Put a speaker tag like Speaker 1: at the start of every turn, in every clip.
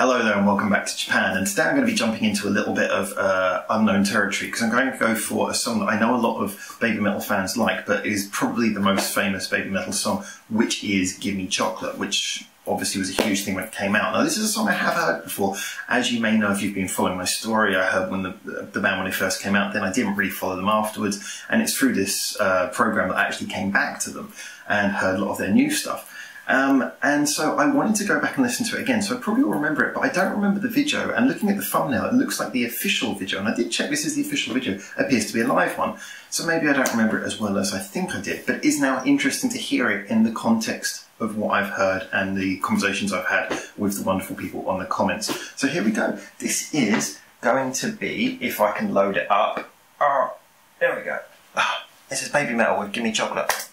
Speaker 1: Hello there and welcome back to Japan, and today I'm going to be jumping into a little bit of unknown territory because I'm going to go for a song that I know a lot of BABYMETAL fans like, but is probably the most famous BABYMETAL song, which is Gimme Chocolate, which obviously was a huge thing when it came out. Now this is a song I have heard before. As you may know if you've been following my story, I heard when the band when it first came out, then I didn't really follow them afterwards, and it's through this program that I actually came back to them and heard a lot of their new stuff. And so I wanted to go back and listen to it again, so I probably will remember it, but I don't remember the video, and looking at the thumbnail it looks like the official video, and I did check this is the official video, it appears to be a live one, so maybe I don't remember it as well as I think I did, but it is now interesting to hear it in the context of what I've heard and the conversations I've had with the wonderful people on the comments. So here we go. This is going to be, if I can load it up, there we go. This is BABYMETAL with Gimme Chocolate.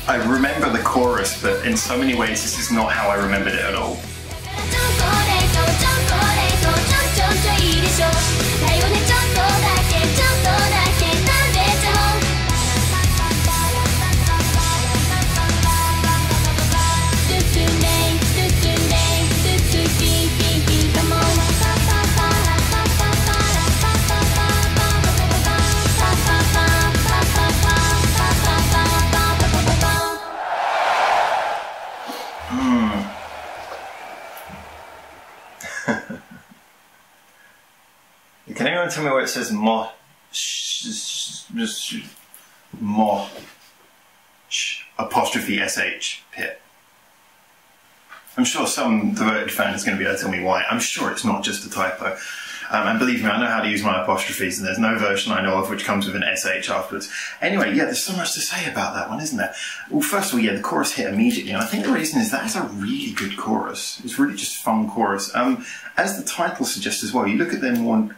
Speaker 1: I remember the chorus, but in so many ways this is not how I remembered it at all. Can anyone tell me where it says apostrophe sh pit? I'm sure some devoted fan is going to be able to tell me why. I'm sure it's not just a typo. And believe me, I know how to use my apostrophes, and there's no version I know of which comes with an SH afterwards. Anyway, yeah, there's so much to say about that one, isn't there? Well, first of all, yeah, the chorus hit immediately, and I think the reason is that it's a really good chorus. It's really just fun chorus. As the title suggests as well, you look at their more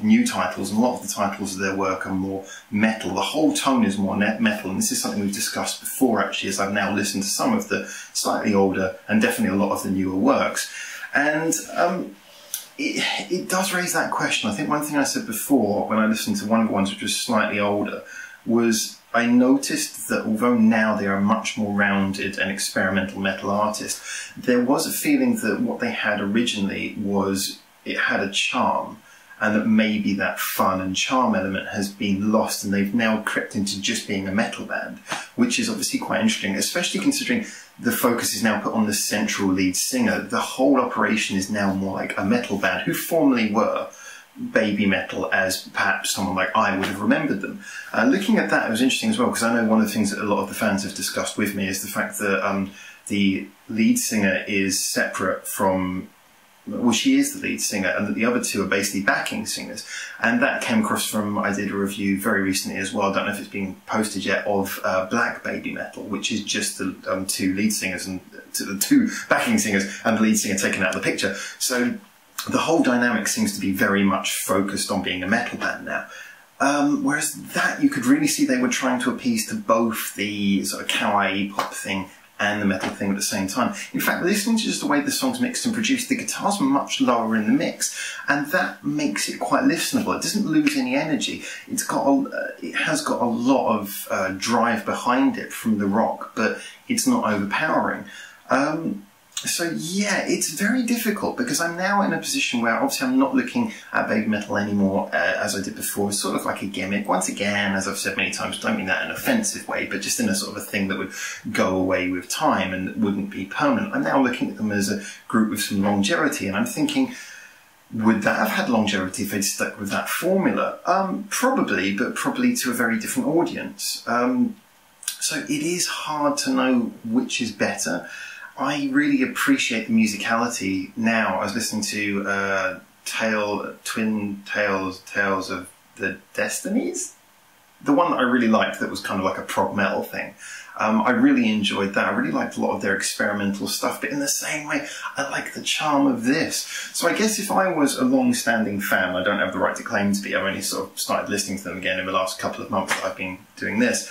Speaker 1: new titles, and a lot of the titles of their work are more metal. The whole tone is more metal, and this is something we've discussed before, actually, as I've now listened to some of the slightly older and definitely a lot of the newer works. And it does raise that question. I think one thing I said before when I listened to one of the ones which was slightly older was I noticed that although now they are a much more rounded and experimental metal artist, there was a feeling that what they had originally was it had a charm, and that maybe that fun and charm element has been lost and they've now crept into just being a metal band, which is obviously quite interesting, especially considering the focus is now put on the central lead singer. The whole operation is now more like a metal band, who formerly were baby metal, as perhaps someone like I would have remembered them. Looking at that, it was interesting as well, because I know one of the things that a lot of the fans have discussed with me is the fact that the lead singer is separate from, well, she is the lead singer, and that the other two are basically backing singers. And that came across from, I did a review very recently as well, I don't know if it's been posted yet, of Black Baby Metal, which is just the two lead singers and the two backing singers and the lead singer taken out of the picture. So the whole dynamic seems to be very much focused on being a metal band now. Whereas that, you could really see they were trying to appease to both the sort of kawaii pop thing and the metal thing at the same time. In fact, listening to just the way the song's mixed and produced, the guitars are much lower in the mix, and that makes it quite listenable. It doesn't lose any energy. It has got a lot of drive behind it from the rock, but it's not overpowering. So yeah, it's very difficult, because I'm now in a position where obviously I'm not looking at baby metal anymore as I did before. It's sort of like a gimmick. Once again, as I've said many times, don't mean that in an offensive way, but just in a sort of a thing that would go away with time and wouldn't be permanent. I'm now looking at them as a group with some longevity, and I'm thinking, would that have had longevity if they'd stuck with that formula? Probably, but probably to a very different audience. So it is hard to know which is better. I really appreciate the musicality now. I was listening to Twin Tales of the Destinies? The one that I really liked that was kind of like a prog metal thing. I really enjoyed that. I really liked a lot of their experimental stuff, but in the same way, I like the charm of this. So I guess if I was a long-standing fan, I don't have the right to claim to be, I've only sort of started listening to them again in the last couple of months that I've been doing this,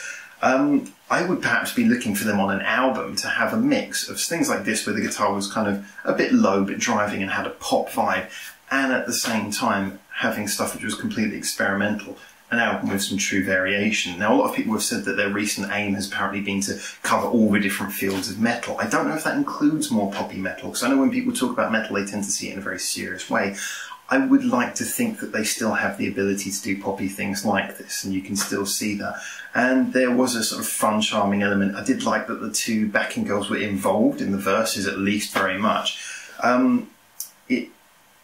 Speaker 1: I would perhaps be looking for them on an album to have a mix of things like this, where the guitar was kind of a bit low but driving and had a pop vibe, and at the same time having stuff which was completely experimental, an album with some true variation. Now, a lot of people have said that their recent aim has apparently been to cover all the different fields of metal. I don't know if that includes more poppy metal, because I know when people talk about metal they tend to see it in a very serious way. I would like to think that they still have the ability to do poppy things like this, and you can still see that. And there was a sort of fun, charming element. I did like that the two backing girls were involved in the verses, at least very much. It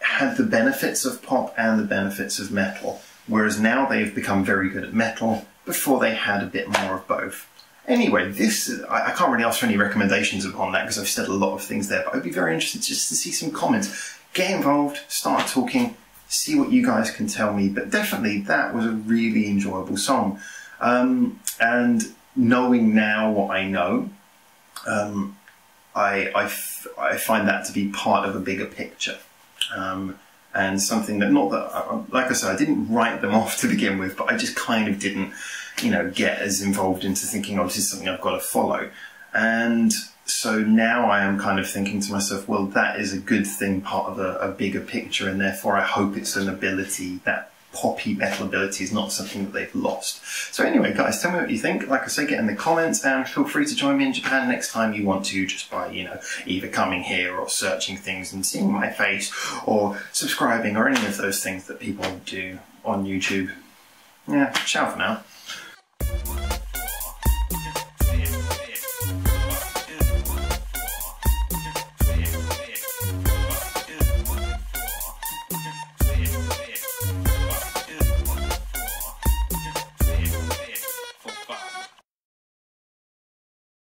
Speaker 1: had the benefits of pop and the benefits of metal, whereas now they've become very good at metal. Before they had a bit more of both. Anyway, I can't really ask for any recommendations upon that, because I've said a lot of things there, but I'd be very interested just to see some comments. Get involved, start talking, see what you guys can tell me. But definitely, that was a really enjoyable song. And knowing now what I know, I find that to be part of a bigger picture. And something that, not that, like I said, I didn't write them off to begin with, but I just kind of didn't, you know, get as involved into thinking, oh, this is something I've got to follow. And so now I am kind of thinking to myself, well, that is a good thing, part of a bigger picture, and therefore I hope it's an ability, that poppy metal ability is not something that they've lost. So anyway, guys, tell me what you think. Like I say, get in the comments, and feel free to join me in Japan next time you want to, just by, you know, either coming here or searching things and seeing my face, or subscribing, or any of those things that people do on YouTube. Yeah, ciao for now.